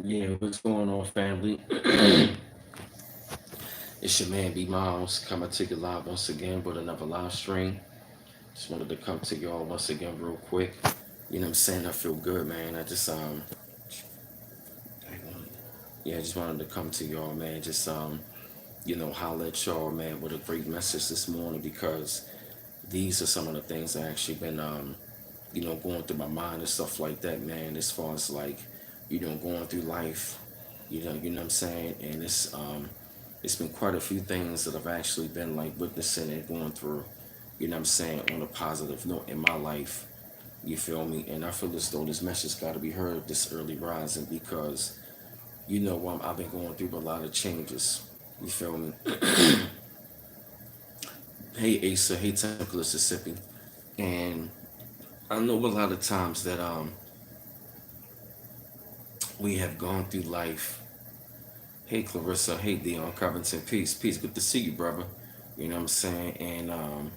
Yeah, what's going on, family? It's your man B Miles coming to you live once again with another live stream. Just wanted to come to y'all once again real quick. You know what I'm saying? I feel good, man. Yeah, I just wanted to come to y'all, man. Holler at y'all, man, with a great message this morning because these are some of the things I actually been going through my mind and stuff like that, man, as far as like, going through life, you know what I'm saying? And it's been quite a few things that I've actually been like witnessing and going through, you know what I'm saying, on a positive note in my life. You feel me? And I feel as though this message got to be heard this early rising because, I've been going through a lot of changes. You feel me? Hey Asa, hey Temple, Mississippi. And I know a lot of times that we have gone through life. Hey Clarissa, hey Dion Covington, peace, peace. Good to see you, brother. You know what I'm saying? And I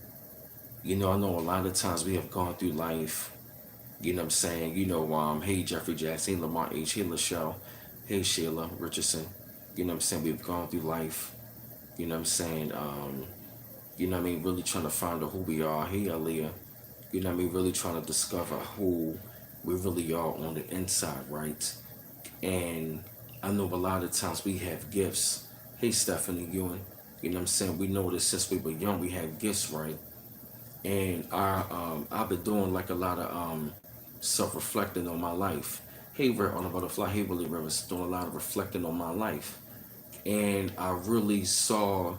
know a lot of times we have gone through life, you know what I'm saying? Hey Jeffrey Jackson, Lamar H, hey Lachelle, hey Sheila Richardson. You know what I'm saying? We've gone through life, you know what I'm saying? Really trying to find out who we are. Hey Aaliyah, really trying to discover who we really are on the inside, right? And I know a lot of times we have gifts. Hey, Stephanie Ewan, you know what I'm saying? We know that since we were young, we have gifts, right? And I've been doing like a lot of self-reflecting on my life. Hey, Red on the Butterfly. Hey, Willie Rivers, doing a lot of reflecting on my life. And I really saw,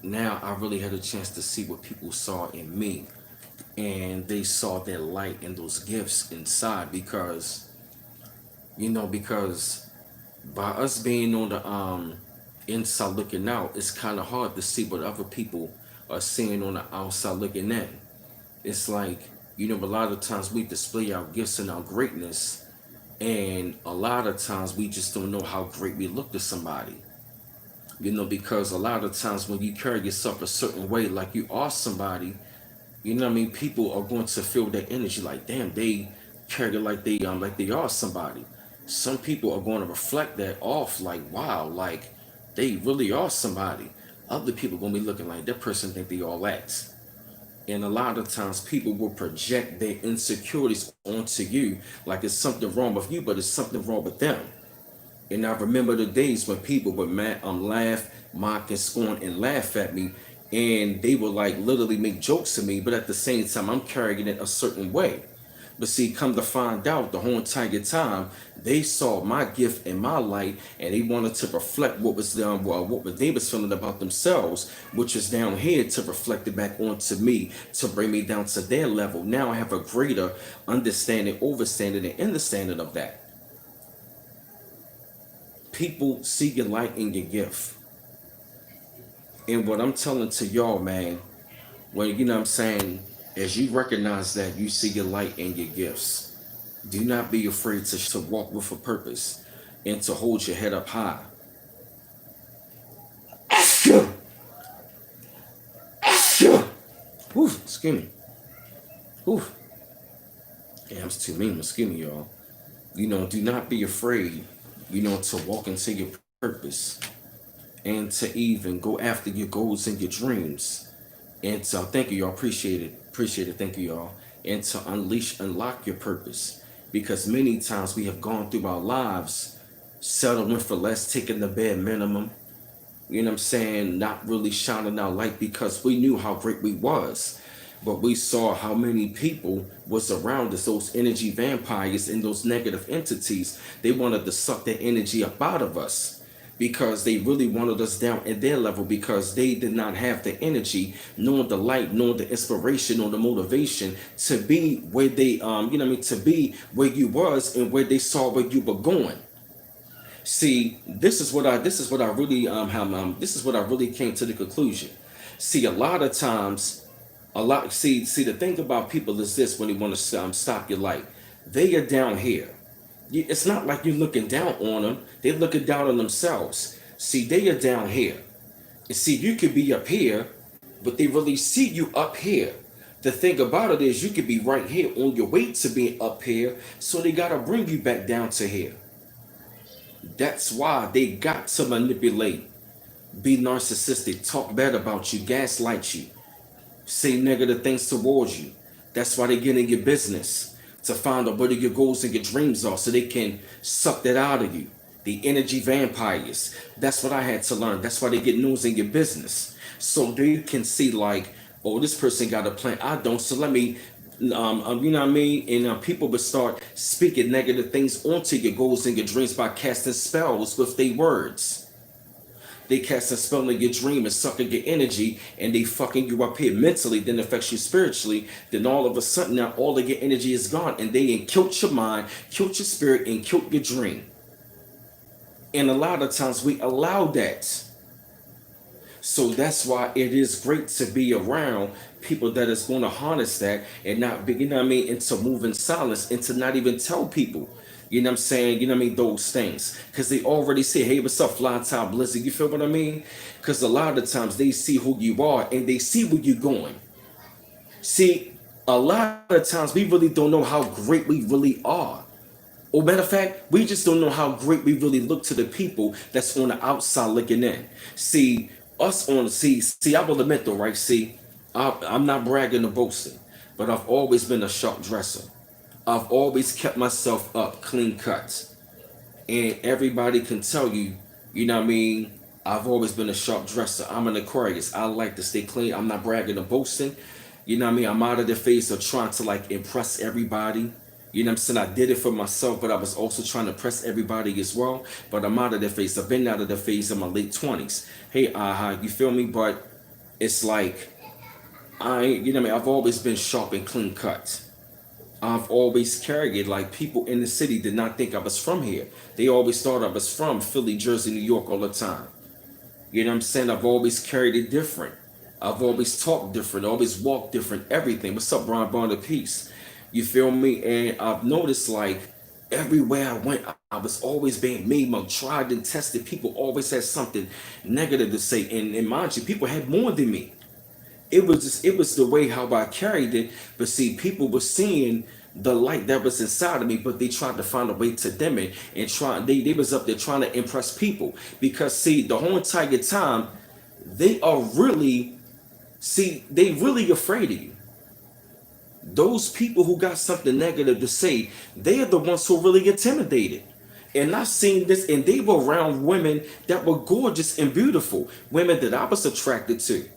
now I really had a chance to see what people saw in me. And they saw that light and those gifts inside because by us being on the inside looking out, it's kind of hard to see what other people are seeing on the outside looking in. It's like, a lot of times we display our gifts and our greatness, and a lot of times we just don't know how great we look to somebody. Because a lot of times when you carry yourself a certain way, like you are somebody, people are going to feel that energy like, damn, they carry it like they are somebody. Some people are going to reflect that off like, wow, like they really are somebody. Other people are going to be looking like that person think they all that. And a lot of times people will project their insecurities onto you like it's something wrong with you, but it's something wrong with them. And I remember the days when people would laugh, mock, and scorn and laugh at me, and they would like literally make jokes to me, but at the same time, I'm carrying it a certain way. But see, come to find out, the whole entire time they saw my gift and my light, and they wanted to reflect what was down, what they was feeling about themselves, which is down here, to reflect it back onto me, to bring me down to their level. Now I have a greater understanding, overstanding, and understanding of that. People see your light and your gift. And what I'm telling to y'all, man, when you know what I'm saying, as you recognize that you see your light and your gifts, do not be afraid to walk with a purpose and to hold your head up high. Whew, excuse me. Whew. Yeah, I'm too mean, excuse me, y'all. Do not be afraid, to walk into your purpose and to even go after your goals and your dreams. And so thank you, y'all. Appreciate it. Appreciate it. Thank you, y'all. And to unlock your purpose. Because many times we have gone through our lives settling for less, taking the bare minimum. You know what I'm saying? Not really shining our light because we knew how great we was. But we saw how many people was around us, those energy vampires and those negative entities. They wanted to suck that energy up out of us because they really wanted us down at their level because they did not have the energy, nor the light, nor the inspiration, nor the motivation to be where they, to be where you was and where they saw where you were going. See, this is what I really came to the conclusion. See, a lot of times, see, the thing about people is this: when they want to stop your light, they are down here. It's not like you're looking down on them; they're looking down on themselves. See, they are down here. And see, you could be up here, but they really see you up here. The thing about it is, you could be right here on your way to being up here, so they gotta bring you back down to here. That's why they got to manipulate, be narcissistic, talk bad about you, gaslight you, say negative things towards you. That's why they get in your business to find out what your goals and your dreams are so they can suck that out of you. The energy vampires. That's what I had to learn. That's why they get news in your business. So they can see like, oh, this person got a plan. I don't. So let me, you know what I mean? And people would start speaking negative things onto your goals and your dreams by casting spells with their words. They cast a spell in your dream and sucking your energy, and they fucking you up here mentally, then affects you spiritually. Then all of a sudden now all of your energy is gone, and they killed your mind, killed your spirit, and killed your dream. And a lot of times we allow that. So that's why it is great to be around people that is going to harness that and not be, you know what I mean, and to move in silence and to not even tell people, you know what I'm saying, you know what I mean, those things. Because they already say, hey, what's up, Fly Top Blizzard? You feel what I mean? Because a lot of times they see who you are and they see where you're going. See, a lot of times we really don't know how great we really are. Or matter of fact, we just don't know how great we really look to the people that's on the outside looking in. See, I will admit though, right? See, I'm not bragging or boasting, but I've always been a sharp dresser. I've always kept myself up, clean cut. And everybody can tell you, you know what I mean? I've always been a sharp dresser. I'm an Aquarius. I like to stay clean. I'm not bragging or boasting. You know what I mean? I'm out of the phase of trying to like impress everybody. You know what I'm saying? I did it for myself, but I was also trying to impress everybody as well. But I'm out of the phase. I've been out of the phase in my late 20s. Hey, you feel me? But it's like, you know what I mean? I've always been sharp and clean cut. I've always carried it. Like people in the city did not think I was from here. They always thought I was from Philly, Jersey, New York all the time. You know what I'm saying? I've always carried it different. I've always talked different, always walked different, everything. What's up, Brian Bond of Peace? You feel me? And I've noticed like everywhere I went, I was always being made, tried and tested. People always had something negative to say. And mind you, people had more than me. It was the way how I carried it. But see, people were seeing the light that was inside of me, but they tried to find a way to dim it and they was up there trying to impress people. Because see, the whole entire time, they are really they really afraid of you. Those people who got something negative to say, they are the ones who are really intimidated. And I've seen this, and they were around women that were gorgeous and beautiful, women that I was attracted to.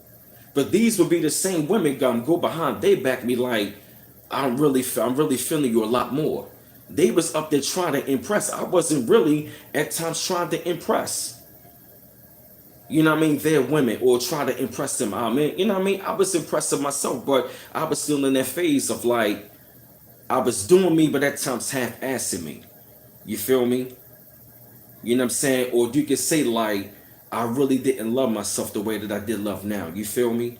But these would be the same women go behind they back me like, I'm really feeling you a lot more. They was up there trying to impress. I wasn't really at times trying to impress. You know what I mean? They're women or try to impress them. I mean, you know what I mean? I was impressing myself, but I was still in that phase of like, I was doing me, but at times half-assing me. You feel me? You know what I'm saying? Or you could say like, I really didn't love myself the way that I did love now. You feel me?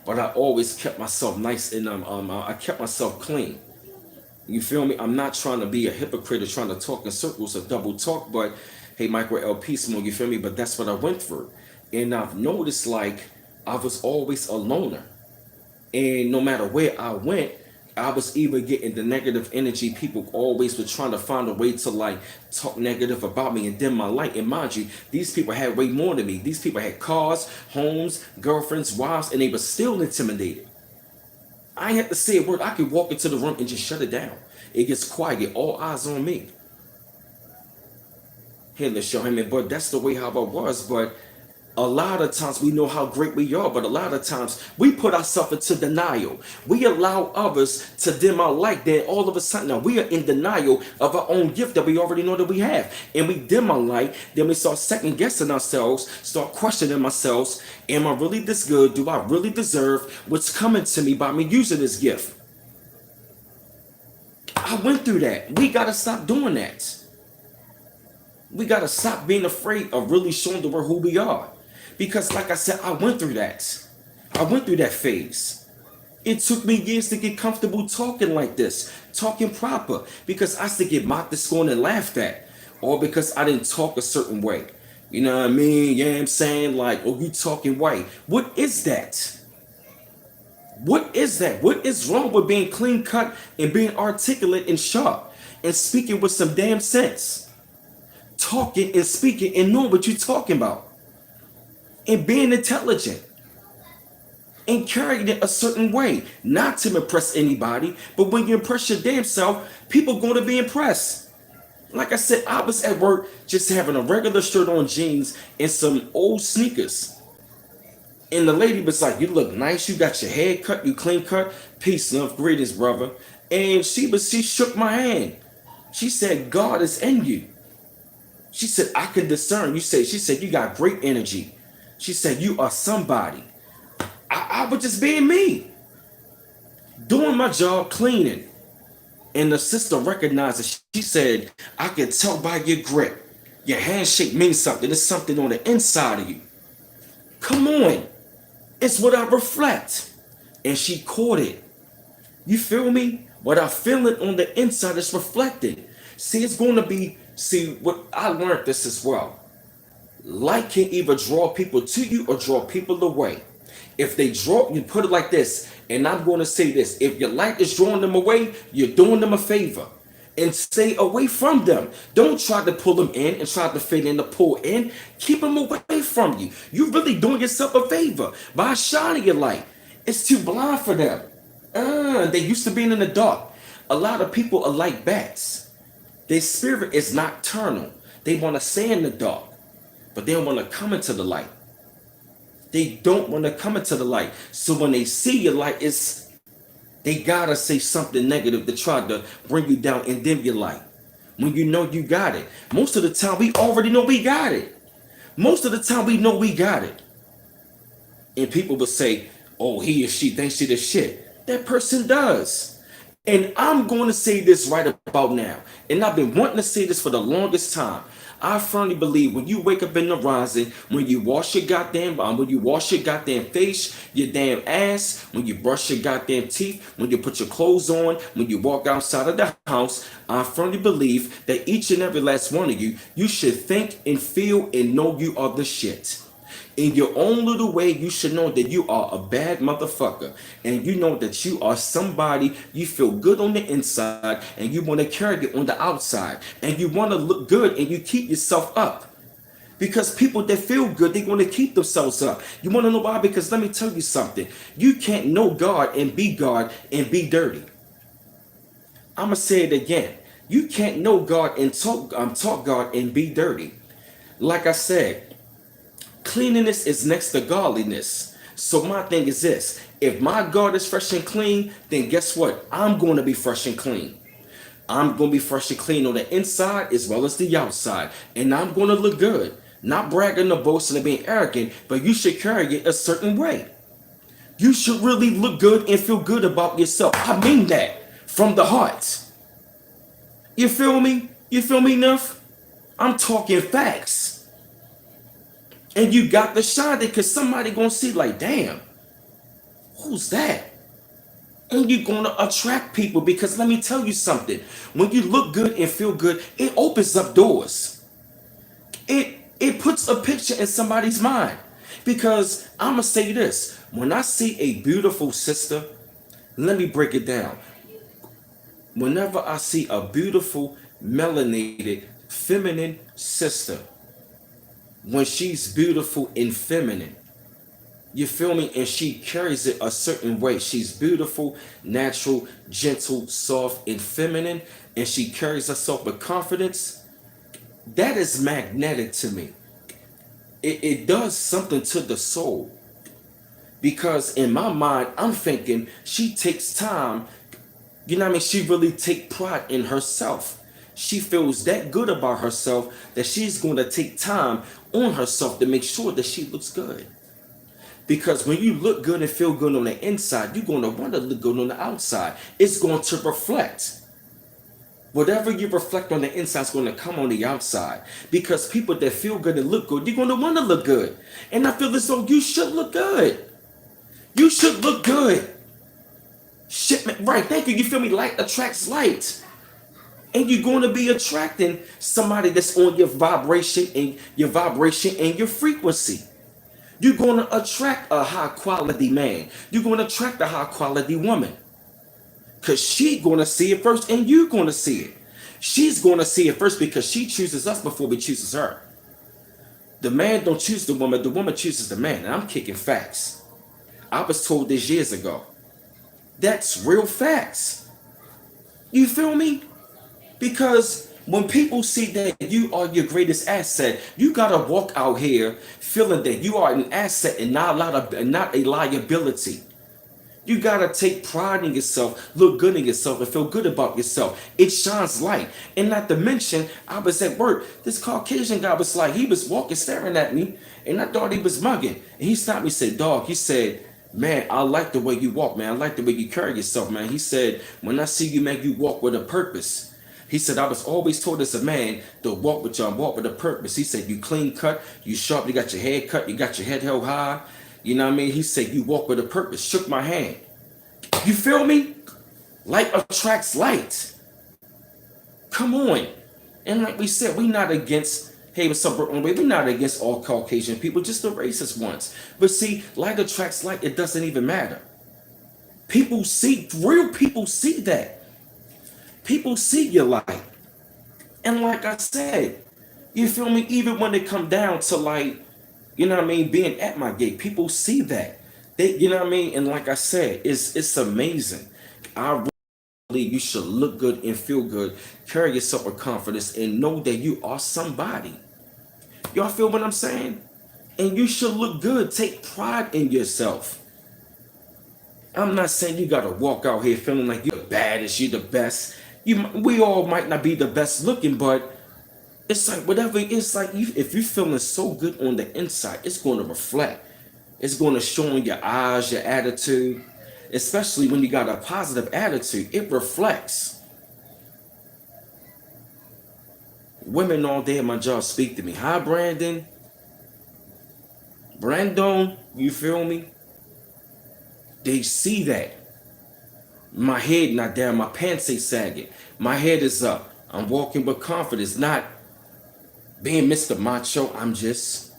But I always kept myself nice and I kept myself clean. You feel me? I'm not trying to be a hypocrite or trying to talk in circles or double talk, but hey, Micro LP Small, you feel me? But that's what I went through. And I've noticed like I was always a loner. And no matter where I went, I was either getting the negative energy. People always were trying to find a way to like talk negative about me and dim my light. And mind you, these people had way more than me. These people had cars, homes, girlfriends, wives, and they were still intimidated. I ain't have to say a word. I could walk into the room and just shut it down. It gets quiet. All eyes on me. Hey, let's show him it. But that's the way how I was. But a lot of times we know how great we are, but a lot of times we put ourselves into denial. We allow others to dim our light. Then all of a sudden now we are in denial of our own gift that we already know that we have. And we dim our light. Then we start second guessing ourselves, start questioning ourselves. Am I really this good? Do I really deserve what's coming to me by me using this gift? I went through that. We got to stop doing that. We got to stop being afraid of really showing the world who we are. Because like I said, I went through that. I went through that phase. It took me years to get comfortable talking like this, talking proper, because I used to get mocked and scorned and laughed at, or because I didn't talk a certain way. You know what I mean? Yeah, I'm saying like, oh, you talking white. What is that? What is that? What is wrong with being clean cut and being articulate and sharp and speaking with some damn sense? talking and speaking and knowing what you're talking about and being intelligent and carrying it a certain way, not to impress anybody, but when you impress your damn self, people going to be impressed. Like I said, I was at work just having a regular shirt on, jeans, and some old sneakers. And the lady was like, "You look nice. You got your hair cut. You clean cut. Peace, love, greetings, brother." And she shook my hand. She said, "God is in you." She said, "I can discern." She said, "You got great energy." She said, "You are somebody." I was just being me, doing my job, cleaning. And the sister recognized it. She said, "I can tell by your grip. Your handshake means something. It's something on the inside of you. Come on. It's what I reflect." And she caught it. You feel me? What I feel it on the inside is reflected. See, it's going to be, see, what I learned this as well. Light can either draw people to you or draw people away. If they draw, you put it like this, and I'm going to say this: if your light is drawing them away, you're doing them a favor. And stay away from them. Don't try to pull them in and try to fit in to pull in. Keep them away from you. You're really doing yourself a favor by shining your light. It's too blind for them. They used to being in the dark. A lot of people are like bats. Their spirit is nocturnal. They want to stay in the dark, but they don't want to come into the light. They don't want to come into the light. So when they see your light, they gotta say something negative to try to bring you down and dim your light. When you know you got it. Most of the time we already know we got it. Most of the time we know we got it. And people will say, "Oh, he or she thinks she the shit." That person does. And I'm going to say this right about now. And I've been wanting to say this for the longest time. I firmly believe when you wake up in the rising, when you wash your goddamn face, your damn ass, when you brush your goddamn teeth, when you put your clothes on, when you walk outside of the house, I firmly believe that each and every last one of you, you should think and feel and know you are the shit. In your own little way, you should know that you are a bad motherfucker. And you know that you are somebody, you feel good on the inside, and you want to carry it on the outside. And you want to look good, and you keep yourself up. Because people that feel good, they want to keep themselves up. You want to know why? Because let me tell you something. You can't know God and be dirty. I'm going to say it again. You can't know God and talk God and be dirty. Like I said, cleanliness is next to godliness. So my thing is this: if my God is fresh and clean, then guess what? I'm going to be fresh and clean. I'm going to be fresh and clean on the inside as well as the outside. And I'm going to look good. Not bragging or boasting or being arrogant, but you should carry it a certain way. You should really look good and feel good about yourself. I mean that from the heart. You feel me? You feel me enough? I'm talking facts. And you got to shine it because somebody gonna see like, "Damn, who's that?" And you're gonna attract people because let me tell you something. When you look good and feel good, it opens up doors. It puts a picture in somebody's mind. Because I'ma say this. When I see a beautiful sister, let me break it down. Whenever I see a beautiful, melanated, feminine sister, when she's beautiful and feminine, you feel me? And she carries it a certain way. She's beautiful, natural, gentle, soft, and feminine, and she carries herself with confidence. That is magnetic to me. It does something to the soul. Because in my mind, I'm thinking she takes time. You know what I mean? She really take pride in herself. She feels that good about herself that she's going to take time on herself to make sure that she looks good. Because when you look good and feel good on the inside, you're going to want to look good on the outside. It's going to reflect. Whatever you reflect on the inside is going to come on the outside. Because people that feel good and look good, you're going to want to look good. And I feel as though you should look good. You should look good. Shipment, right? Thank you. You feel me? Light attracts light. And you're going to be attracting somebody that's on your vibration and your frequency. You're going to attract a high quality man. You're going to attract a high quality woman. Because she's going to see it first and you're going to see it. She's going to see it first because she chooses us before we chooses her. The man don't choose the woman chooses the man. And I'm kicking facts. I was told this years ago. That's real facts. You feel me? Because when people see that you are your greatest asset, you gotta walk out here feeling that you are an asset and not a liability. You gotta take pride in yourself, look good in yourself, and feel good about yourself. It shines light. And not to mention, I was at work. This Caucasian guy was like, he was walking, staring at me, and I thought he was mugging. And he stopped me, said, "Dog," he said, "Man, I like the way you walk, man. I like the way you carry yourself, man." He said, "When I see you, man, you walk with a purpose." He said, "I was always told as a man to walk with a purpose." He said, "You clean cut, you sharp, you got your hair cut, you got your head held high." You know what I mean? He said, "You walk with a purpose." Shook my hand. You feel me? Light attracts light. Come on. And like we said, we not against, hey, what's up, Brooklyn? We're not against all Caucasian people, just the racist ones. But see, light attracts light. It doesn't even matter. People see, real people see that. People see your light. And like I said, you feel me? Even when it come down to like, you know what I mean, being at my gate, people see that. They, you know what I mean? And like I said, it's amazing. I really believe you should look good and feel good, carry yourself with confidence, and know that you are somebody. Y'all feel what I'm saying? And you should look good. Take pride in yourself. I'm not saying you gotta walk out here feeling like you're the baddest, you're the best. We all might not be the best looking, but it's like whatever. It's like if you're feeling so good on the inside, it's going to reflect. It's going to show in your eyes, your attitude, especially when you got a positive attitude. It reflects. Women all day at my job speak to me. "Hi, Brandon. Brandon, you feel me?" They see that. My head not down, my pants ain't sagging. My head is up. I'm walking with confidence, not being Mr. Macho. I'm just,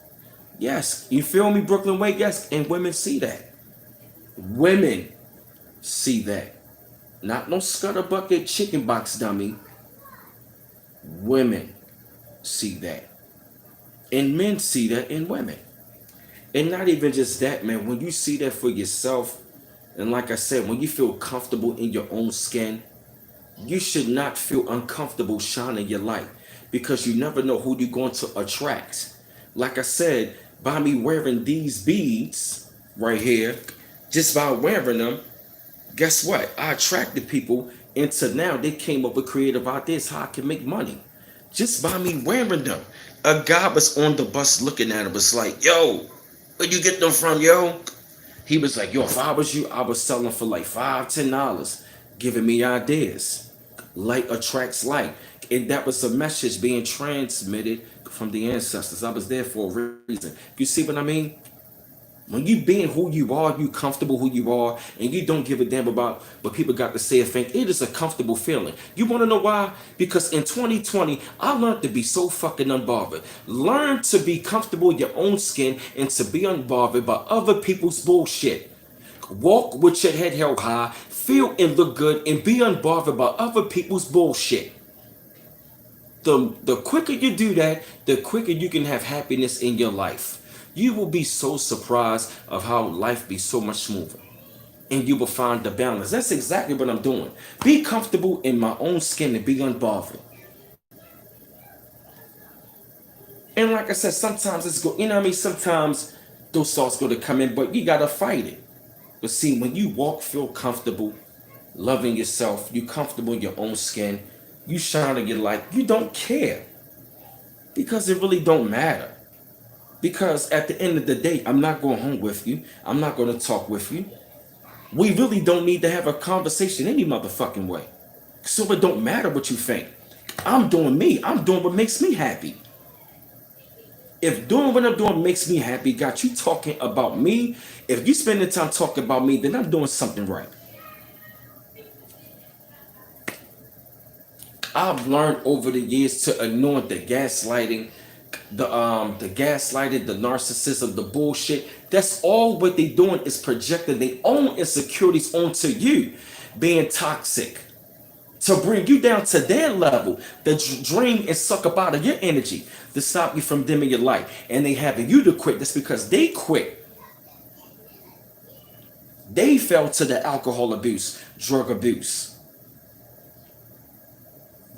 yes, you feel me, Brooklyn Way? Yes, and women see that. Women see that. Not no scutterbucket chicken box dummy. Women see that. And men see that in women. And not even just that, man. When you see that for yourself, and like I said, when you feel comfortable in your own skin, you should not feel uncomfortable shining your light because you never know who you're going to attract. Like I said, by me wearing these beads right here, just by wearing them, guess what? I attracted people into now they came up with creative ideas how I can make money. Just by me wearing them. A guy was on the bus looking at it, was like, "Yo, where'd you get them from, yo?" He was like, "Yo, if I was you, I would sell them for like $5, $10, giving me ideas." Light attracts light. And that was a message being transmitted from the ancestors. I was there for a reason. You see what I mean? When you being who you are, you comfortable who you are, and you don't give a damn about what people got to say or think, it is a comfortable feeling. You want to know why? Because in 2020, I learned to be so fucking unbothered. Learn to be comfortable in your own skin and to be unbothered by other people's bullshit. Walk with your head held high, feel and look good, and be unbothered by other people's bullshit. The quicker you do that, the quicker you can have happiness in your life. You will be so surprised of how life be so much smoother. And you will find the balance. That's exactly what I'm doing. Be comfortable in my own skin and be unbothered. And like I said, sometimes it's go, you know what I mean? Sometimes those thoughts go to come in, but you gotta fight it. But see, when you walk, feel comfortable, loving yourself, you comfortable in your own skin, you shining your light, you don't care. Because it really don't matter. Because at the end of the day, I'm not going home with you. I'm not going to talk with you. We really don't need to have a conversation any motherfucking way. So it don't matter what you think. I'm doing me. I'm doing what makes me happy. If doing what I'm doing makes me happy, got you talking about me, if you spend the time talking about me, then I'm doing something right. I've learned over the years to ignore the gaslighting, the narcissism, the bullshit. That's all what they doing is projecting their own insecurities onto you, being toxic to bring you down to their level, to drain and suck up out of your energy, to stop you from dimming your light. And they having you to quit. That's because they quit. They fell to the alcohol abuse, drug abuse.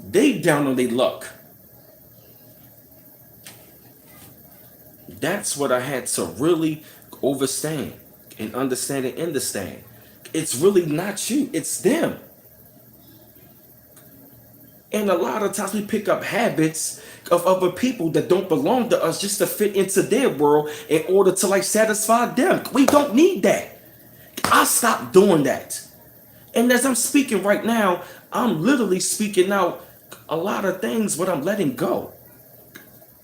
They down on their luck. That's what I had to really understand and understand. It's really not you, it's them. And a lot of times we pick up habits of other people that don't belong to us just to fit into their world in order to like satisfy them. We don't need that. I stopped doing that. And as I'm speaking right now, I'm literally speaking out a lot of things what I'm letting go.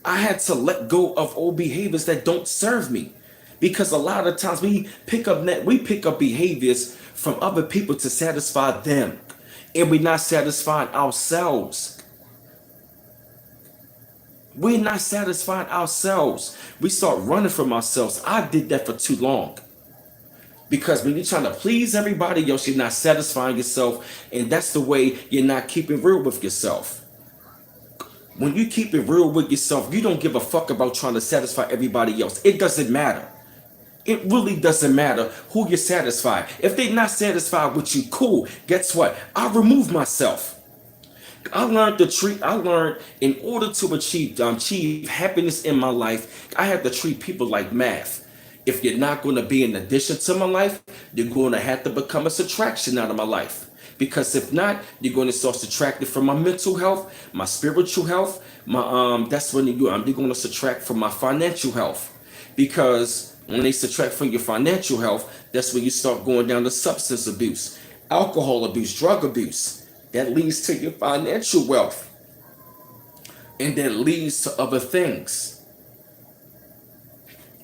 I had to let go of old behaviors that don't serve me. Because a lot of times we pick up behaviors from other people to satisfy them. And we're not satisfying ourselves. We're not satisfying ourselves. We start running from ourselves. I did that for too long. Because when you're trying to please everybody else, you're not satisfying yourself. And that's the way you're not keeping real with yourself. When you keep it real with yourself, you don't give a fuck about trying to satisfy everybody else. It doesn't matter. It really doesn't matter who you satisfy. If they're not satisfied with you, cool. Guess what? I remove myself. I learned in order to achieve happiness in my life, I have to treat people like math. If you're not going to be an addition to my life, you're going to have to become a subtraction out of my life. Because if not, you're going to start subtracting from my mental health, my spiritual health, that's when you're going to subtract from my financial health. Because when they subtract from your financial health, that's when you start going down to substance abuse, alcohol abuse, drug abuse. That leads to your financial wealth. And that leads to other things.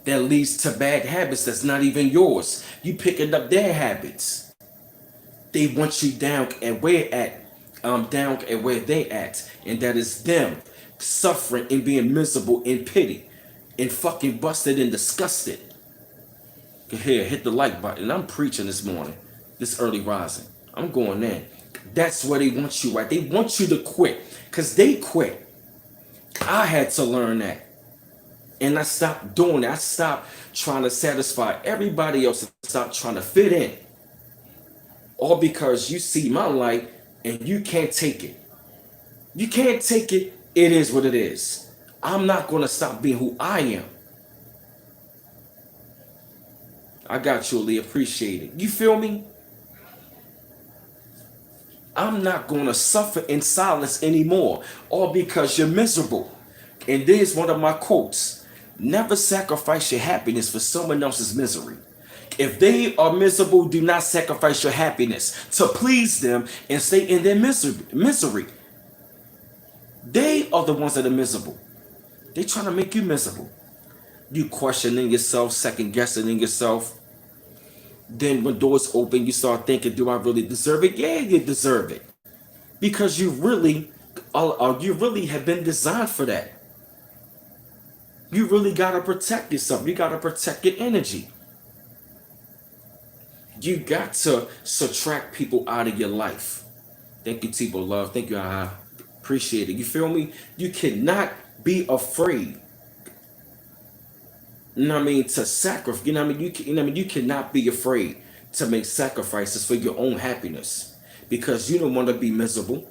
That leads to bad habits that's not even yours. You picking up their habits. They want you down and where they at. And that is them suffering and being miserable in pity and fucking busted and disgusted. Here, hit the like button. I'm preaching this morning, this early rising. I'm going in. That's where they want you, right? They want you to quit because they quit. I had to learn that. And I stopped doing it. I stopped trying to satisfy everybody else and stopped trying to fit in. All because you see my light and you can't take it. You can't take it. It is what it is. I'm not going to stop being who I am. I got you, Lee. Appreciate it. You feel me? I'm not going to suffer in silence anymore. All because you're miserable. And there's one of my quotes. Never sacrifice your happiness for someone else's misery. If they are miserable, do not sacrifice your happiness to please them and stay in their misery. They are the ones that are miserable. They trying to make you miserable. You questioning yourself, second guessing in yourself. Then when doors open, you start thinking, do I really deserve it? Yeah, you deserve it. Because you really have been designed for that. You really got to protect yourself. You got to protect your energy. You got to subtract people out of your life. Thank you, Tebow Love. Thank you, I appreciate it. You feel me? You cannot be afraid. You know what I mean? To sacrifice. You know what I mean? You cannot be afraid to make sacrifices for your own happiness because you don't want to be miserable.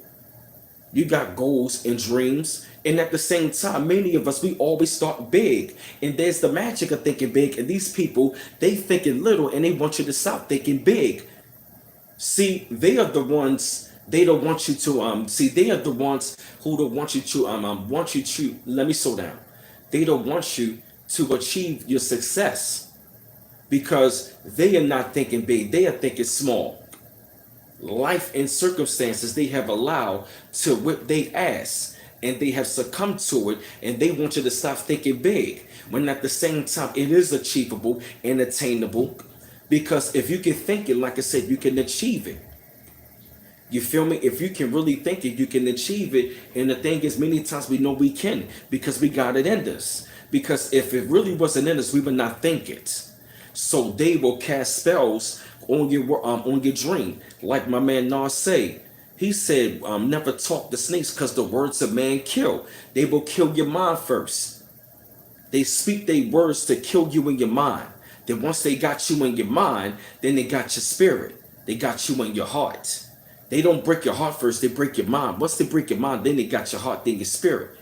You got goals and dreams. And at the same time, many of us, we always start big. And there's the magic of thinking big. And these people, they thinking little and they want you to stop thinking big. See, they are the ones, they don't want you to, they are the ones who don't want you to, let me slow down. They don't want you to achieve your success because they are not thinking big. They are thinking small. Life and circumstances they have allowed to whip their ass and they have succumbed to it and they want you to stop thinking big when at the same time it is achievable and attainable because if you can think it, like I said, you can achieve it. You feel me? If you can really think it, you can achieve it. And the thing is, many times we know we can because we got it in us. Because if it really wasn't in us, we would not think it. So they will cast spells on your dream. Like my man Nas say, He said, never talk to snakes because the words of man kill. They will kill your mind first. They speak their words to kill you in your mind. Then once they got you in your mind, then they got your spirit. They got you in your heart. They don't break your heart first, they break your mind. Once they break your mind, then they got your heart, then your spirit.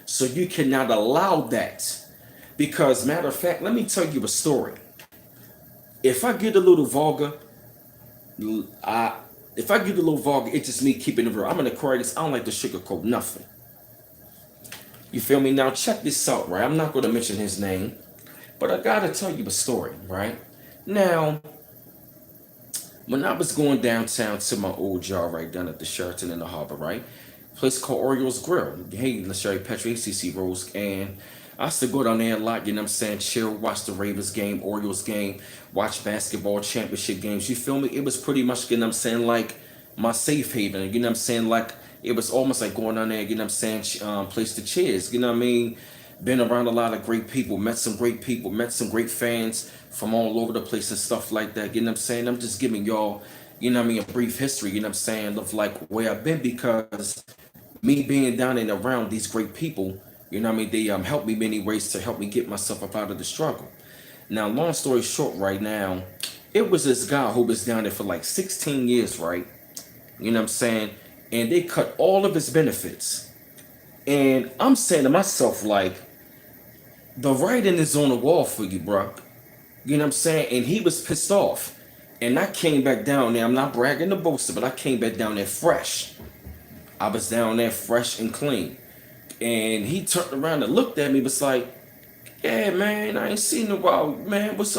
So you cannot allow that. Because matter of fact, let me tell you a story. If I get a little vulgar, I if I get a little vulgar, it's just me keeping it real. I'm an Aquarius. I don't like to sugarcoat nothing. You feel me? Now check this out, right? I'm not going to mention his name, but I gotta tell you a story, right? Now, when I was going downtown to my old job right down at the Sheraton in the Harbor, right? Place called Orioles Grill. Hey, Sherry Petro, ACC Rose, and I used to go down there a lot, you know what I'm saying? Chill, watch the Ravens game, Orioles game, watch basketball championship games. You feel me? It was pretty much, you know what I'm saying, like my safe haven, you know what I'm saying? Like it was almost like going down there, you know what I'm saying, place to cheers, you know what I mean? Been around a lot of great people, met some great people, met some great fans from all over the place and stuff like that. You know what I'm saying? I'm just giving y'all, you know what I mean, a brief history, you know what I'm saying, of like where I've been because me being down and around these great people, you know what I mean, they helped me many ways to help me get myself up out of the struggle. Now, long story short, right now, it was this guy who was down there for like 16 years, right? You know what I'm saying? And they cut all of his benefits. And I'm saying to myself, like, the writing is on the wall for you, bro. You know what I'm saying? And he was pissed off. And I came back down there. I'm not bragging to boast, but I came back down there fresh. I was down there fresh and clean. And he turned around and looked at me, was like, yeah, man, I ain't seen in a while, man. What's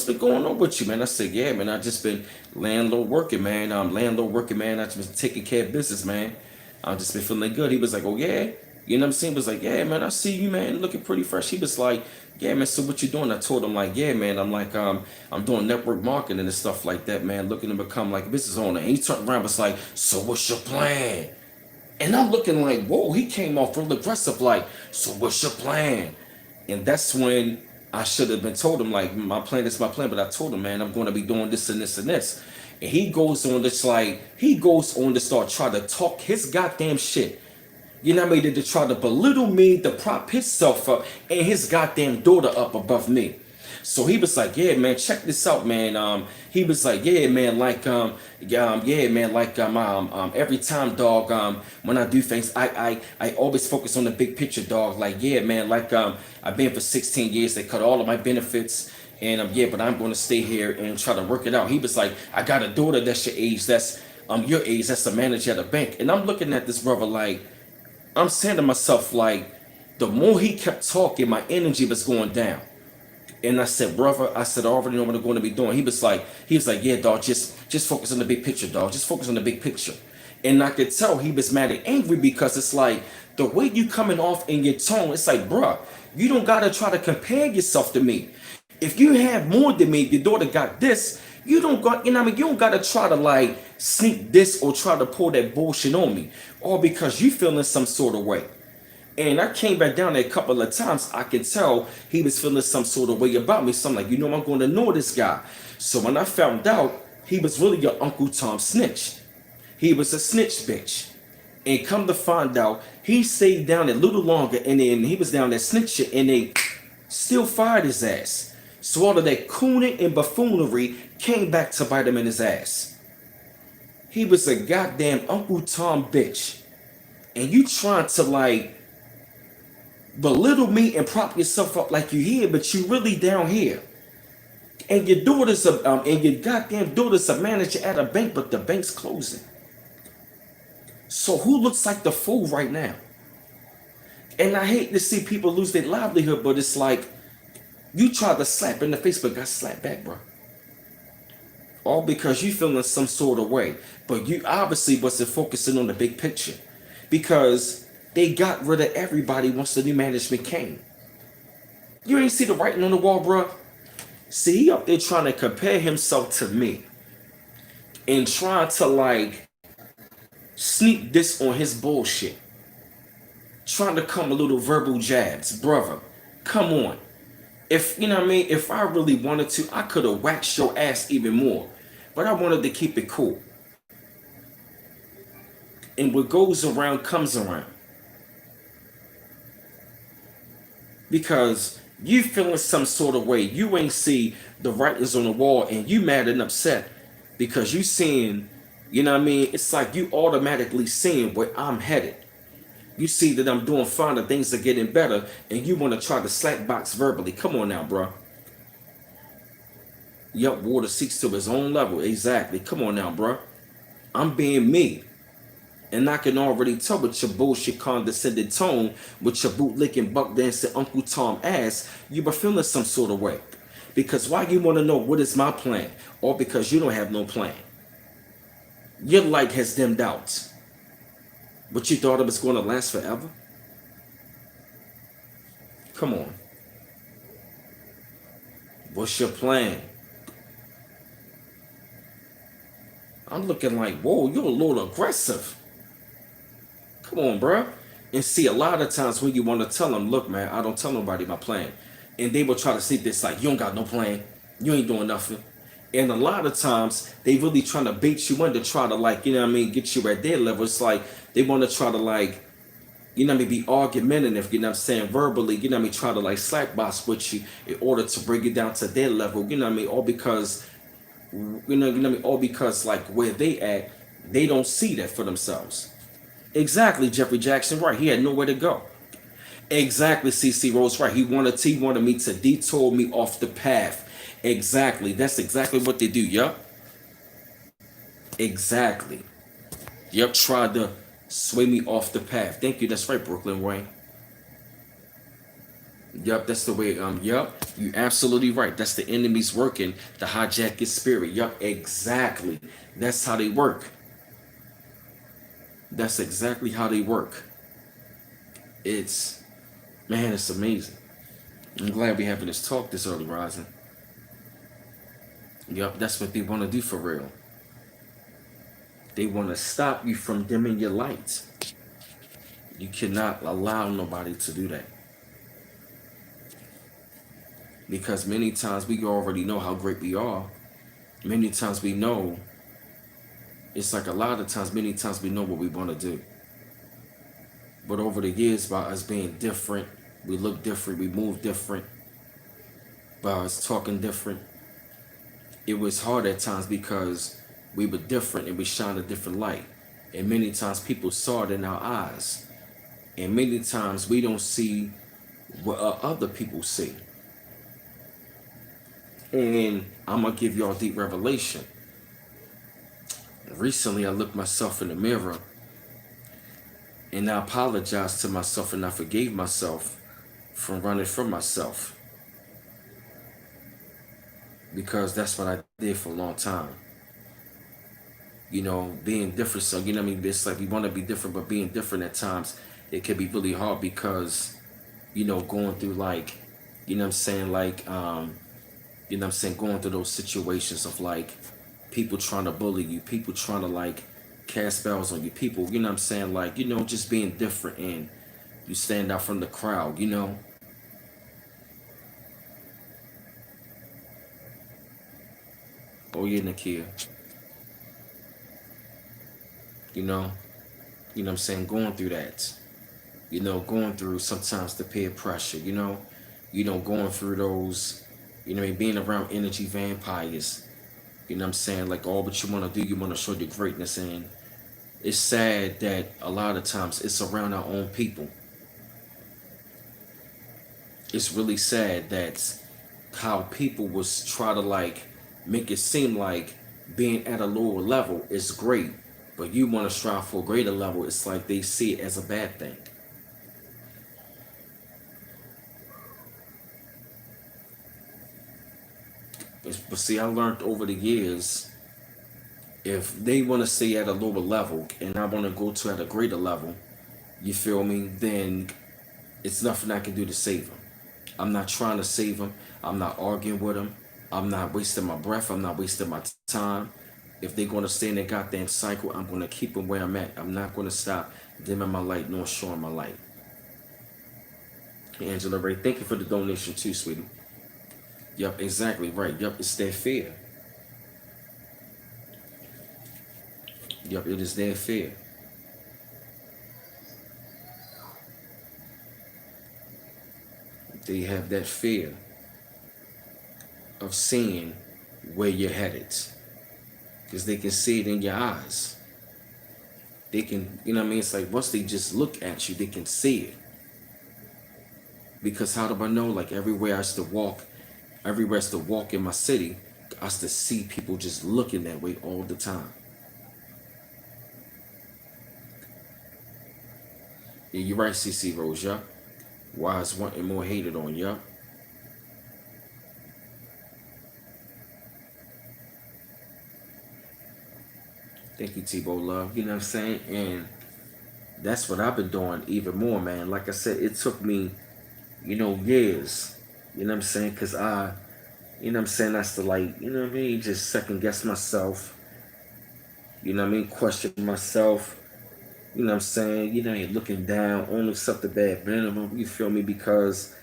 been going on with you, man? I said, yeah, man, I just been landlord working, man. Landlord working, man. I just been taking care of business, man. I just been feeling good. He was like, oh yeah, you know what I'm saying? He was like, yeah, man, I see you, man, looking pretty fresh. He was like, yeah, man. So what you doing? I told him like, yeah, man. I'm like, I'm doing network marketing and stuff like that, man. Looking to become like a business owner. And he turned around, was like, so what's your plan? And I'm looking like, whoa, he came off real aggressive, like, so what's your plan? And that's when I should have been told him, like, my plan is my plan, but I told him, man, I'm going to be doing this and this and this. And he goes on this, like, he goes on to start trying to talk his goddamn shit. You know what I mean? To try to belittle me, to prop himself up, and his goddamn daughter up above me. So he was like, yeah, man, check this out, man. He was like, yeah, man, like, yeah, man, like, every time, dog, when I do things, I always focus on the big picture, dog. Like, yeah, man, like, I've been for 16 years. They cut all of my benefits. And, yeah, but I'm going to stay here and try to work it out. He was like, I got a daughter that's your age. That's, your age. That's the manager at a bank. And I'm looking at this brother like, I'm saying to myself, like, the more he kept talking, my energy was going down. And I said, brother, I said, I already know what I'm going to be doing. He was like, yeah, dog, just focus on the big picture, dog. Just focus on the big picture. And I could tell he was mad and angry because it's like, the way you coming off in your tone, it's like, bruh, you don't got to try to compare yourself to me. If you have more than me, your daughter got this, you don't got, you know what I mean? You don't got to try to like sneak this or try to pull that bullshit on me. Or because you feeling some sort of way. And I came back down there a couple of times. I could tell he was feeling some sort of way about me. So I'm like, you know, I'm going to know this guy. So when I found out, he was really your Uncle Tom snitch. He was a snitch bitch. And come to find out, he stayed down there a little longer. And then he was down there snitching. And they still fired his ass. So all of that cooning and buffoonery came back to bite him in his ass. He was a goddamn Uncle Tom bitch. And you trying to like belittle me and prop yourself up like you here, but you really down here. And your daughter's and your goddamn daughter's a manager at a bank, but the bank's closing. So who looks like the fool right now? And I hate to see people lose their livelihood, but it's like you tried to slap in the face, but got slapped back, bro. All because you feeling some sort of way, but you obviously wasn't focusing on the big picture, because they got rid of everybody once the new management came. You ain't see the writing on the wall, bro. See, he up there trying to compare himself to me and trying to like sneak this on his bullshit. Trying to come a little verbal jabs, brother. Come on. If, you know what I mean, if I really wanted to, I could have waxed your ass even more. But I wanted to keep it cool. And what goes around comes around. Because you feeling some sort of way. You ain't see the writings on the wall and you mad and upset because you seeing, you know what I mean? It's like you automatically seeing where I'm headed. You see that I'm doing fine and things are getting better and you want to try to slack box verbally. Come on now, bro. Yup, water seeks to his own level. Exactly. Come on now, bro. I'm being me. And I can already tell with your bullshit condescending tone, with your bootlicking buck dancing Uncle Tom ass, you were feeling some sort of way. Because why you want to know what is my plan? Or because you don't have no plan. Your light has dimmed out. But you thought it was going to last forever? Come on. What's your plan? I'm looking like, whoa, you're a little aggressive. Come on, bruh. And see, a lot of times when you want to tell them, look, man, I don't tell nobody my plan. And they will try to see this like, you don't got no plan. You ain't doing nothing. And a lot of times they really trying to bait you in to try to like, you know what I mean, get you at their level. It's like they want to try to like, you know what I mean, be argumentative, you know what I'm saying, verbally, you know what I mean, try to like slack box with you in order to bring it down to their level, you know what I mean, all because, you know what I mean, all because like where they at, they don't see that for themselves. Exactly, Jeffrey Jackson, right. He had nowhere to go. Exactly, CC Rose, right. He wanted me to detour me off the path. Exactly. That's exactly what they do, yup. Exactly. Yup, tried to sway me off the path. Thank you. That's right, Brooklyn Wayne. Yup, that's the way, yup, you absolutely right. That's the enemy's working to hijack your spirit. Yup, exactly. That's how they work. That's exactly how they work. It's, man, it's amazing. I'm glad we're having this talk this early rising. Yup, that's what they want to do for real. They want to stop you from dimming your lights. You cannot allow nobody to do that. Because many times we already know how great we are. Many times we know, it's like a lot of times, many times we know what we want to do. But over the years, by us being different, we look different, we move different, by us talking different, it was hard at times because we were different and we shine a different light. And many times people saw it in our eyes. And many times we don't see what other people see. And I'm going to give y'all a deep revelation. Recently, I looked myself in the mirror and I apologized to myself and I forgave myself from running from myself. Because that's what I did for a long time. You know, being different. So, you know what I mean? It's like we want to be different, but being different at times, it can be really hard because, you know, going through like, you know what I'm saying, like, you know what I'm saying, going through those situations of like people trying to bully you, people trying to like cast spells on you, people, you know what I'm saying, like, you know, just being different and you stand out from the crowd, you know. Oh yeah, Nakia. You know, you know what I'm saying, going through that. You know, going through sometimes the peer pressure, you know, going through those, you know, being around energy vampires, you know what I'm saying, like all what you want to do, you want to show your greatness, and it's sad that a lot of times it's around our own people. It's really sad that how people was try to like make it seem like being at a lower level is great, but you want to strive for a greater level. It's like they see it as a bad thing. But see, I learned over the years, if they want to stay at a lower level and I want to go to at a greater level, you feel me? Then it's nothing I can do to save them. I'm not trying to save them. I'm not arguing with them. I'm not wasting my breath. I'm not wasting my time. If they're going to stay in their goddamn cycle, I'm going to keep them where I'm at. I'm not going to stop dimming my light nor showing my light. Hey, Angela Ray, thank you for the donation too, sweetie. Yep, exactly right. Yep, it's their fear. Yep, it is their fear. They have that fear of seeing where you're headed because they can see it in your eyes. They can, you know what I mean? It's like once they just look at you, they can see it. Because how do I know? Like everywhere I used to walk in my city, I used to see people just looking that way all the time. Yeah, you're right, CC Rose, yeah. Why is wanting more hated on, yeah? Thank you, Tebow Love. You know what I'm saying? And that's what I've been doing even more, man. Like I said, it took me, years. You know what I'm saying? Because you know what I'm saying, that's to like, you know what I mean? Just second guess myself. You know what I mean? Question myself. You know what I'm saying? You're looking down, only accept the bad minimum. You feel me? Because,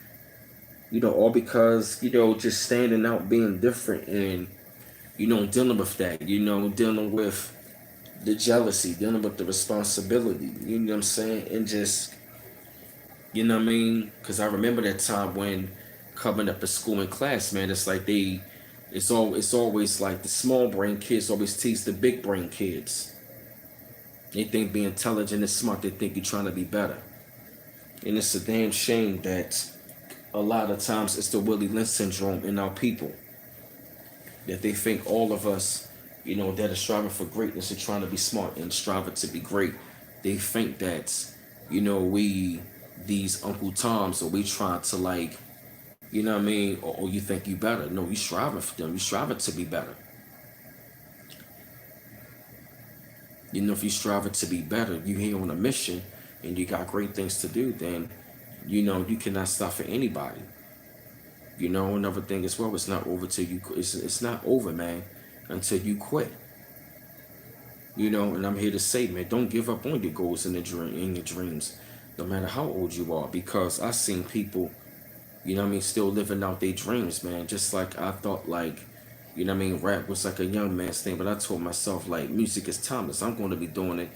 all because, just standing out, being different, and, dealing with that, dealing with the jealousy, dealing with the responsibility, you know what I'm saying? And just, you know what I mean? Because I remember that time when coming up at school in class, man, it's like it's always like the small brain kids always tease the big brain kids. They think being intelligent and smart, they think you're trying to be better. And it's a damn shame that a lot of times it's the Willie Lynch syndrome in our people. That they think all of us, that are striving for greatness and trying to be smart and striving to be great, they think that, we these Uncle Toms, or we trying to like, you know what I mean, or you think you better. No, you striving for them. You striving to be better. If you striving to be better, you here on a mission and you got great things to do, then you cannot stop for anybody. Another thing as well, it's not over till you it's not over, man, until you quit. And I'm here to say, man, don't give up on your goals and in your dreams, no matter how old you are, because I've seen people, still living out their dreams, man. Just like I thought, like, rap was like a young man's thing, but I told myself, like, music is timeless. I'm going to be doing it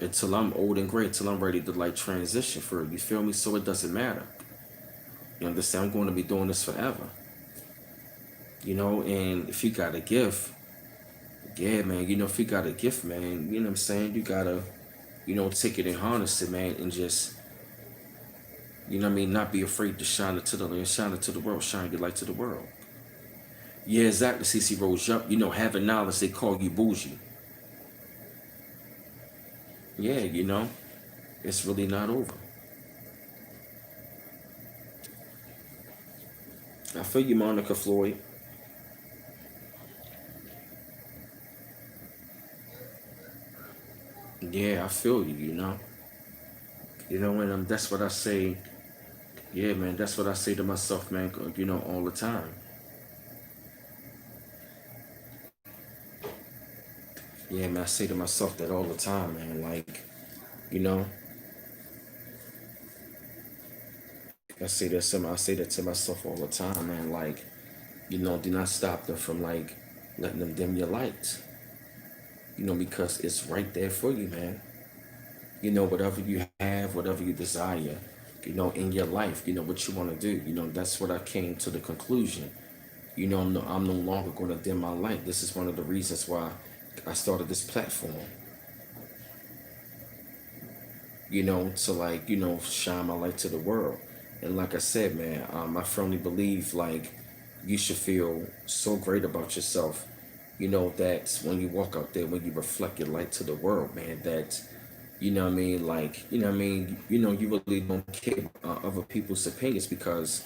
until I'm old and gray, until I'm ready to like transition for it. You feel me? So it doesn't matter. You understand? I'm going to be doing this forever. And if you got a gift, yeah, man, if you got a gift, man, you know what I'm saying? You gotta, take it and harness it, man, and just, not be afraid to shine it to the land, shine it to the world, shine your light to the world. Yeah, exactly, CC Rose. Yup, having knowledge, they call you bougie. Yeah, it's really not over. I feel you, Monica Floyd. Yeah, I feel you, and that's what I say. Yeah, man, that's what I say to myself, man, all the time. Yeah, man, I say to myself that all the time, man. Like, you know, I say that to myself all the time, man. Like, do not stop them from like letting them dim your lights. Because it's right there for you, man. Whatever you have, whatever you desire, in your life, what you want to do. That's what I came to the conclusion. I'm no longer going to dim my light. This is one of the reasons why I started this platform. To like, shine my light to the world. And like I said, man, I firmly believe like you should feel so great about yourself. That when you walk out there, when you reflect your light to the world, man, that like, you really don't care other people's opinions because,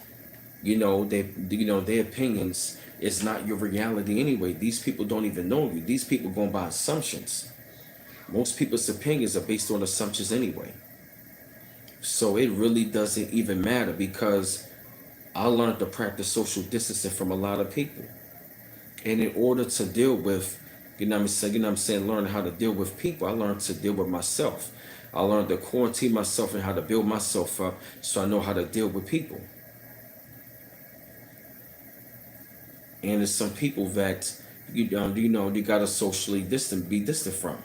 their opinions is not your reality anyway. These people don't even know you. These people going by assumptions. Most people's opinions are based on assumptions anyway. So it really doesn't even matter because I learned to practice social distancing from a lot of people. And in order to deal with, what I'm saying, learning how to deal with people, I learned to deal with myself. I learned to quarantine myself and how to build myself up so I know how to deal with people. And there's some people that you gotta socially be distant from.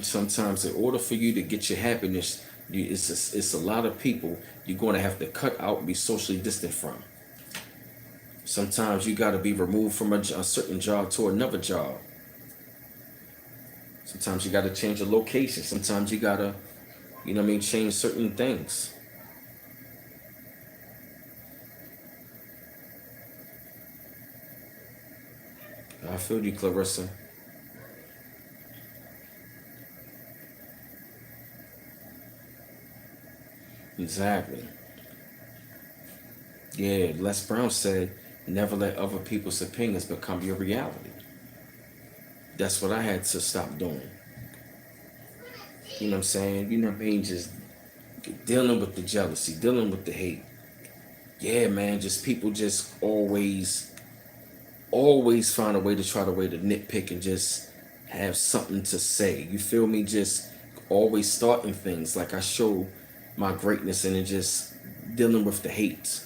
sometimes in order for you to get your happiness, it's a lot of people you're going to have to cut out and be socially distant from. Sometimes you got to be removed from a certain job to another job. Sometimes you got to change a location. Sometimes you got to, change certain things. I feel you, Clarissa. Exactly. Yeah, Les Brown said, never let other people's opinions become your reality. That's what I had to stop doing. You know what I'm saying? You know what I mean? Just dealing with the jealousy, dealing with the hate. Yeah, man, just people just always find a way to try to way to nitpick and just have something to say. You feel me? Just always starting things like I show my greatness and then just dealing with the hate.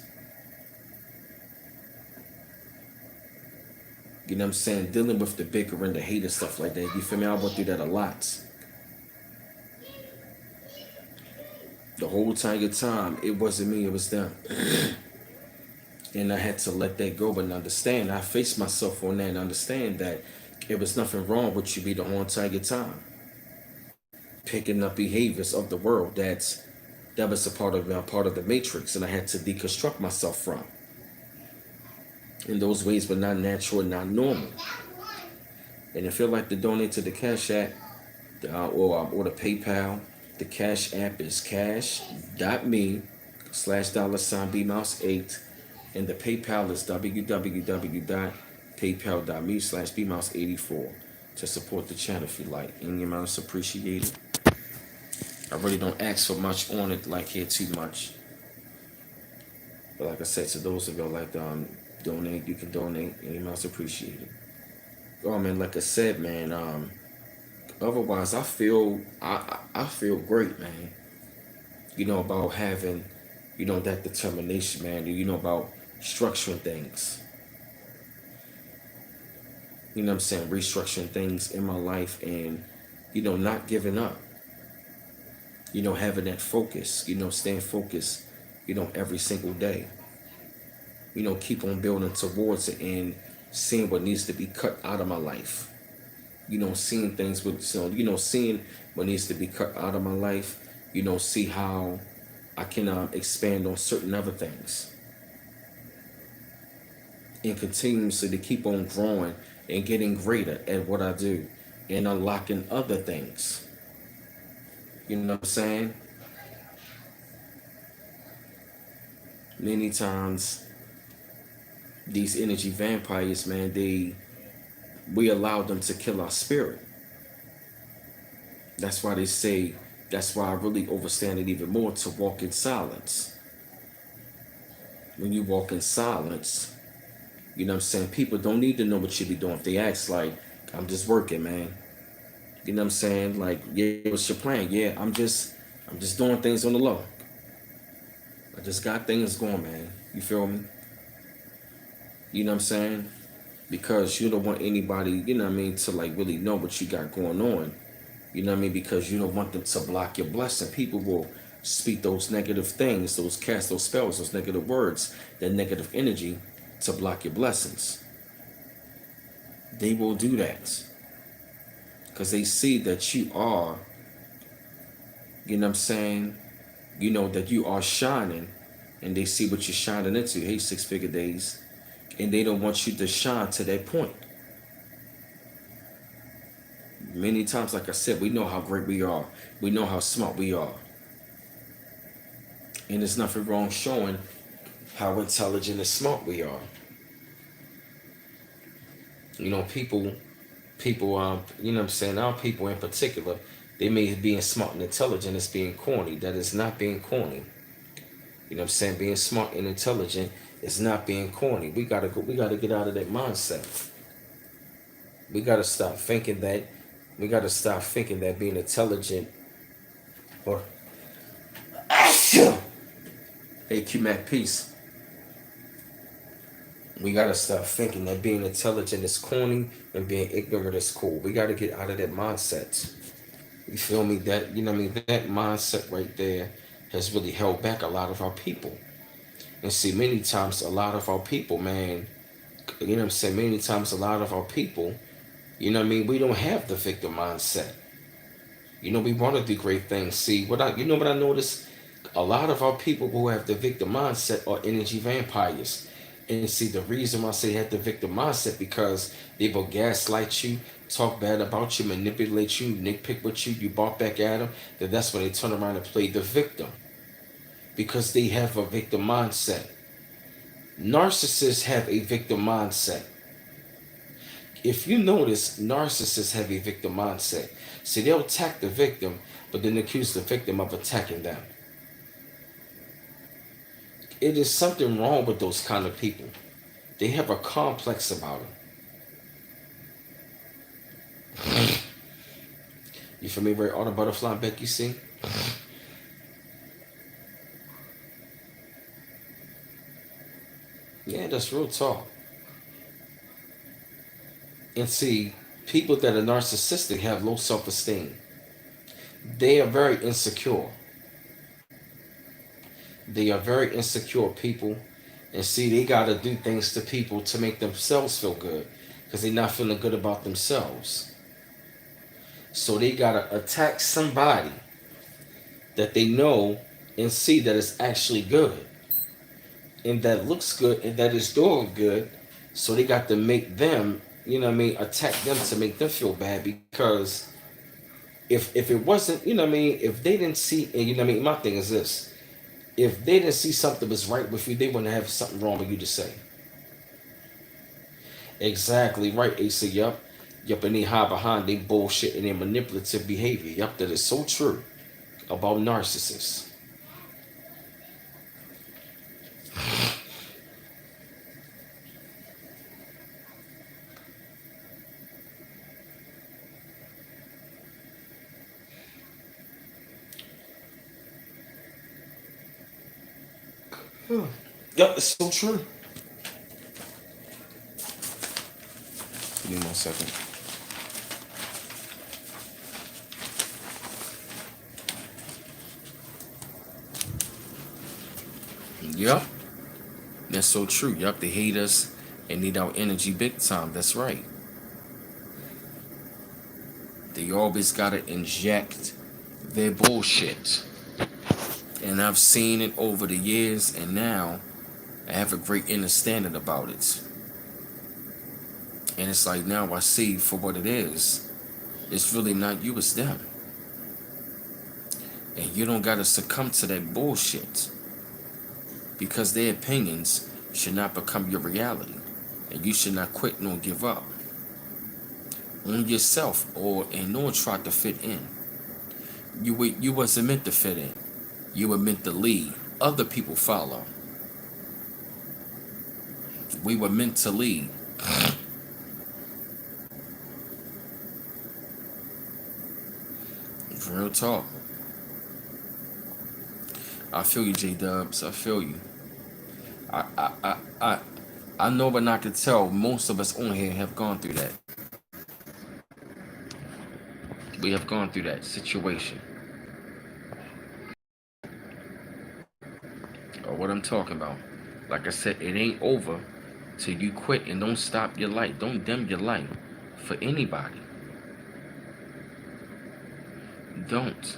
You know what I'm saying? Dealing with the bickering, the hate and stuff like that. You feel me? I went through that a lot. The whole entire time, it wasn't me, it was them. And I had to let that go and understand. I faced myself on that and understand that it was nothing wrong with you be the whole entire time. Picking up behaviors of the world that was a part of the matrix, and I had to deconstruct myself from. And those ways were not natural and not normal. And if you'd like to donate to the Cash App or the PayPal, the Cash App is cash.me/$bmouse8, and the PayPal is www.paypal.me/bmouse84 to support the channel if you like. Any amount is appreciated. I really don't ask for much on it, like here too much. But like I said, to those of y'all like to donate, you can donate. Any amount's appreciated. Oh man, like I said, man. Otherwise, I feel great, man. About having, that determination, man. About structuring things. You know what I'm saying? Restructuring things in my life and, not giving up. Having that focus, staying focused, every single day. Keep on building towards it and seeing what needs to be cut out of my life. Seeing things with, seeing what needs to be cut out of my life, see how I can expand on certain other things. And continuously to keep on growing and getting greater at what I do and unlocking other things. You know what I'm saying? Many times, these energy vampires, man, we allow them to kill our spirit. That's why they say, that's why I really understand it even more to walk in silence. When you walk in silence, you know what I'm saying? People don't need to know what you be doing. If they ask, like, I'm just working, man. You know what I'm saying? Like, yeah, what's your plan? Yeah, I'm just doing things on the low. I just got things going, man. You feel me? You know what I'm saying? Because you don't want anybody, to like really know what you got going on. You know what I mean? Because you don't want them to block your blessing. People will speak those negative things, cast those spells, those negative words, that negative energy to block your blessings. They will do that. Because they see that you are, that you are shining, and they see what you're shining into. Hey, 6-figure days. And they don't want you to shine to that point. Many times, like I said, we know how great we are. We know how smart we are. And there's nothing wrong showing how intelligent and smart we are. People, our people in particular, they may be smart and intelligent as being corny. That is not being corny. Being smart and intelligent is not being corny. We gotta get out of that mindset. We gotta stop thinking that. We gotta stop thinking that being intelligent or hey, Q-Mac, peace. We gotta stop thinking that being intelligent is corny and being ignorant is cool. We gotta get out of that mindset. You feel me? That, you know what I mean, that mindset right there has really held back a lot of our people. And see, many times a lot of our people, man, you know what I'm saying, many times a lot of our people, you know what I mean, we don't have the victim mindset. You know, we want to do great things. See, you know what I noticed? A lot of our people who have the victim mindset are energy vampires. And see, the reason why I say have the victim mindset, because they will gaslight you, talk bad about you, manipulate you, nitpick with you, you bark back at them. Then that's when they turn around and play the victim, because they have a victim mindset. Narcissists have a victim mindset. If you notice, narcissists have a victim mindset. See, they'll attack the victim, but then accuse the victim of attacking them. It is something wrong with those kind of people. They have a complex about them. You feel me? Right on the butterfly back, you see? Yeah, that's real talk. And see, people that are narcissistic have low self-esteem. They are very insecure. They are very insecure people. And see, they got to do things to people to make themselves feel good, because they're not feeling good about themselves. So they got to attack somebody that they know and see that is actually good and that looks good and that is doing good. So they got to make them, you know what I mean, attack them to make them feel bad, because if it wasn't, you know what I mean, if they didn't see, and you know what I mean, my thing is this: if they didn't see something was right with you, they wouldn't have something wrong with you to say. Exactly right, AC. Yup. Yup, and they hide behind their bullshit and their manipulative behavior. Yup, that is so true about narcissists. Yup, it's so true. Give me 1 second. Yup, that's so true. Yup, they hate us and need our energy big time. That's right. They always gotta inject their bullshit. And I've seen it over the years, and now I have a great understanding about it. And it's like, now I see for what it is. It's really not you, it's them. And you don't gotta succumb to that bullshit, because their opinions should not become your reality. And you should not quit nor give up on yourself, or and nor try to fit in. You wasn't meant to fit in. You were meant to lead. Other people follow. We were meant to lead. Real talk. I feel you, J Dubs. I feel you. I I I I, I know, but not to tell. Most of us on here have gone through that. We have gone through that situation. Or what I'm talking about. Like I said, it ain't over till you quit, and don't stop your light. Don't dim your light for anybody. Don't.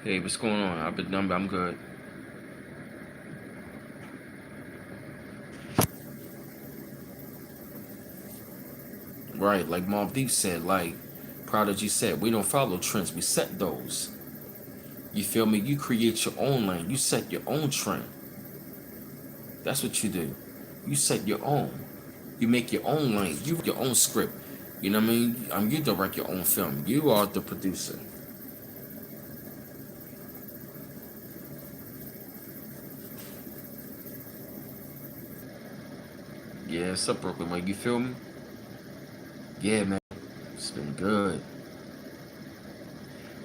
Hey, what's going on? I've been done, but I'm good. Right, like Mom Deep said, like Prodigy said, we don't follow trends, we set those. You feel me? You create your own lane. You set your own trend. That's what you do. You set your own. You make your own lane. You your own script. You know what I mean? You direct your own film. You are the producer. Yeah, it's up, Brooklyn, man. You feel me? Yeah, man. It's been good.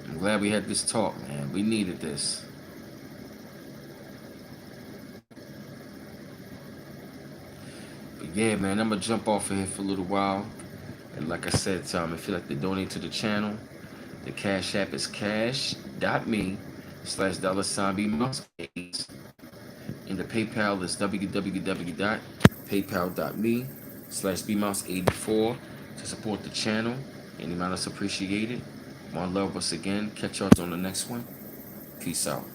I'm glad we had this talk, man. We needed this. But yeah, man, I'm gonna jump off of here for a little while. And like I said, if you like to donate to the channel, the Cash App is cash.me/dollar sign B mouse 8. And the PayPal is www.paypal.me/bmouse84 to support the channel. Any amount is appreciated. One love once again. Catch y'all on the next one. Peace out.